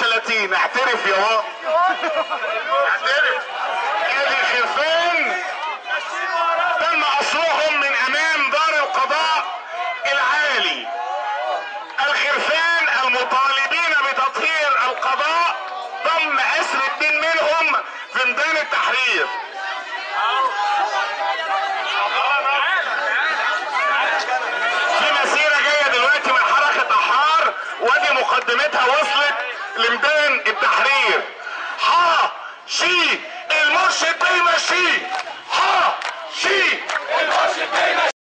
شلاتين. اعترف يا بابا، اعترف. ادي خرفان تم قصرهم من امام دار القضاء العالي. الخرفان المطالبين بتطهير القضاء تم اسر 2 منهم في ميدان التحرير. في مسيرة جاية دلوقتي من حركة احرار، ودي مقدمتها وصلت لميدان التحرير.